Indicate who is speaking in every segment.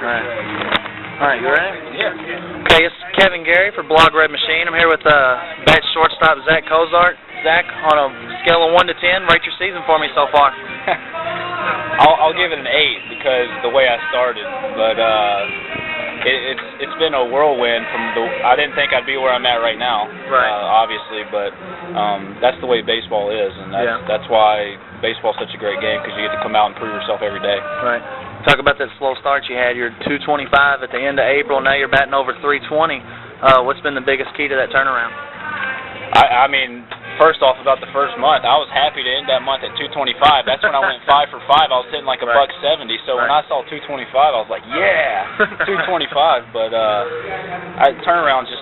Speaker 1: All right, you ready?
Speaker 2: Yeah.
Speaker 1: Okay, it's Kevin Gary for Blog Red Machine. I'm here with Betts shortstop Zack Cozart. Zach, on a scale of 1 to 10, rate your season for me so far.
Speaker 2: I'll give it an 8 because the way I started, but it's been a whirlwind from I didn't think I'd be where I'm at right now, obviously, but that's the way baseball is, and that's why baseball's such a great game, because you get to come out and prove yourself every day.
Speaker 1: Right. Talk about that slow start you had. You're 225 at the end of April. Now you're batting over 320. What's been the biggest key to that turnaround?
Speaker 2: I mean, first off, about the first month, I was happy to end that month at 225. That's when I went 5 for 5. I was hitting like a $170. So when I saw 225, I was like, yeah, 225. But turnaround just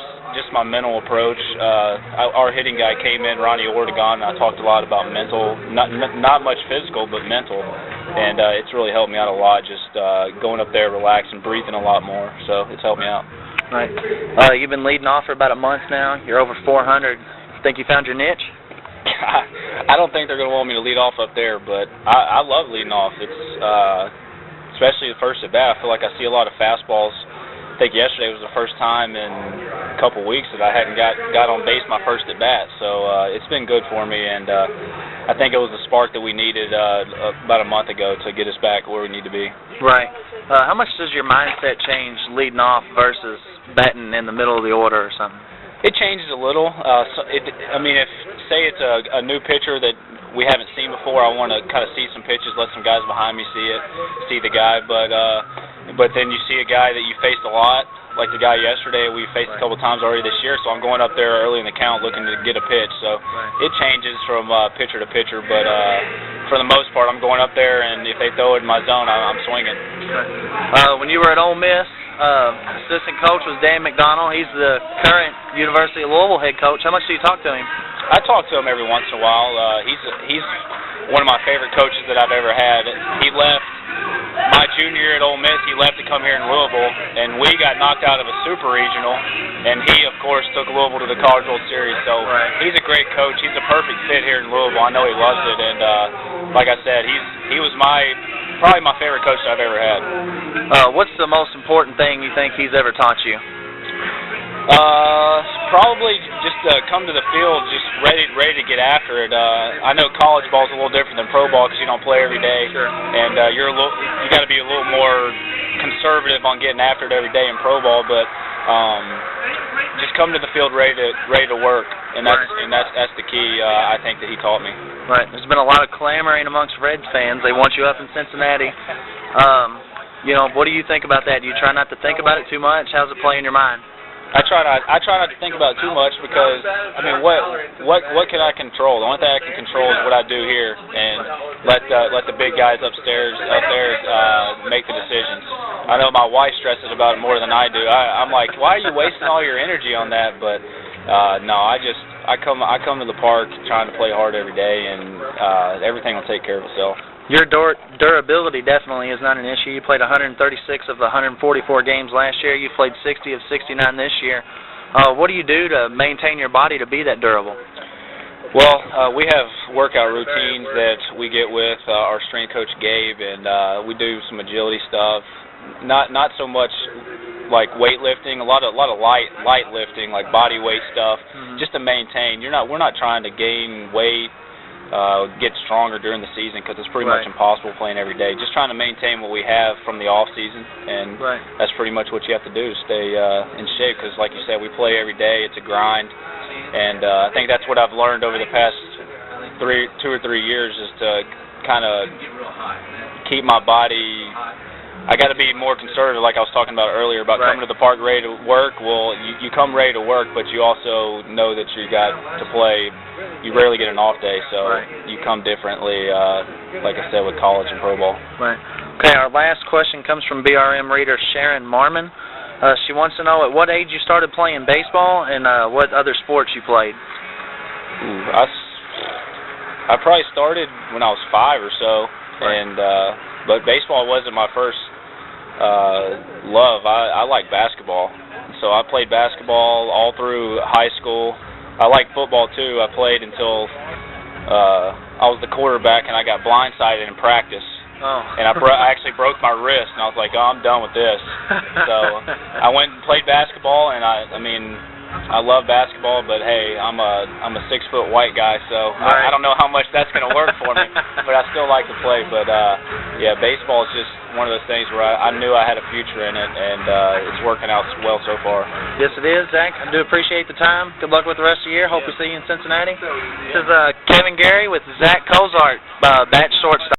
Speaker 2: my mental approach. Our hitting guy came in, Ronnie Ortegon, and I talked a lot about mental, not much physical, but mental. And it's really helped me out a lot, just going up there, relaxing, breathing a lot more. So it's helped me out.
Speaker 1: Right. You've been leading off for about a month now. You're over 400. Think you found your niche?
Speaker 2: I don't think they're going to want me to lead off up there, but I love leading off. It's especially the first at bat. I feel like I see a lot of fastballs. I think yesterday was the first time in a couple weeks that I hadn't got on base my first at bat. So it's been good for me, and I think it was the spark that we needed about a month ago to get us back where we need to be.
Speaker 1: Right. How much does your mindset change leading off versus batting in the middle of the order or something?
Speaker 2: It changes a little. I mean, if say it's a new pitcher that we haven't seen before, I want to kind of see some pitches, let some guys behind me see the guy. But then you see a guy that you faced a lot, like the guy yesterday we faced a couple times already this year. So I'm going up there early in the count looking to get a pitch. So it changes from pitcher to pitcher. But for the most part, I'm going up there, and if they throw it in my zone, I'm swinging.
Speaker 1: When you were at Ole Miss, assistant coach was Dan McDonald. He's the current University of Louisville head coach. How much do you talk to him?
Speaker 2: I talk to him every once in a while. He's one of my favorite coaches that I've ever had. He left my junior year at Ole Miss. He left to come here in Louisville, and we got knocked out of a super regional. And he, of course, took Louisville to the College World Series. So he's a great coach. He's a perfect fit here in Louisville. I know he loves it, and like I said, he was probably my favorite coach that I've ever had.
Speaker 1: What's the most important thing you think he's ever taught you?
Speaker 2: Probably just come to the field just ready to get after it. I know college ball is a little different than pro ball because you don't play every day, and you got to be a little more conservative on getting after it every day in pro ball. But just come to the field ready to work, and that's the key. I think that he taught me.
Speaker 1: Right. There's been a lot of clamoring amongst Reds fans. They want you up in Cincinnati. What do you think about that? Do you try not to think about it too much? How's it play in your mind?
Speaker 2: I try not to think about it too much because I mean, what can I control? The only thing I can control is what I do here, and let the big guys up there make the decisions. I know my wife stresses about it more than I do. I'm like, why are you wasting all your energy on that? But no, I come to the park trying to play hard every day, and everything will take care of itself.
Speaker 1: Your durability definitely is not an issue. You played 136 of the 144 games last year. You played 60 of 69 this year. What do you do to maintain your body to be that durable?
Speaker 2: Well, we have workout routines that we get with our strength coach Gabe, and we do some agility stuff. Not so much like weightlifting, a lot of light lifting, like body weight stuff, just to maintain. We're not trying to gain weight. Get stronger during the season because it's pretty much impossible playing every day. Just trying to maintain what we have from the off season, and that's pretty much what you have to do to stay in shape. Because, like you said, we play every day. It's a grind, and I think that's what I've learned over the past 2 or 3 years is to kind of keep my body. I got to be more conservative, like I was talking about earlier, about coming to the park ready to work. Well, you come ready to work, but you also know that you got to play. You rarely get an off day, so you come differently, like I said, with college and pro ball. Right.
Speaker 1: Okay, our last question comes from BRM reader Sharon Marmon. She wants to know at what age you started playing baseball and what other sports you played.
Speaker 2: I probably started when I was 5 or so, and but baseball wasn't my first love. I like basketball, so I played basketball all through high school. I like football too. I played until I was the quarterback, and I got blindsided in practice, and I actually broke my wrist, and I was like, oh, I'm done with this. So I went and played basketball, and I mean, I love basketball, but hey, I'm a 6-foot white guy, so
Speaker 1: right.
Speaker 2: I don't know how much that's going to work for me, but I still like to play. But yeah, baseball is just one of those things where I knew I had a future in it, and it's working out well so far.
Speaker 1: Yes, it is, Zach. I do appreciate the time. Good luck with the rest of the year. Hope we see you in Cincinnati. This is Kevin Gary with Zack Cozart, bat shortstop.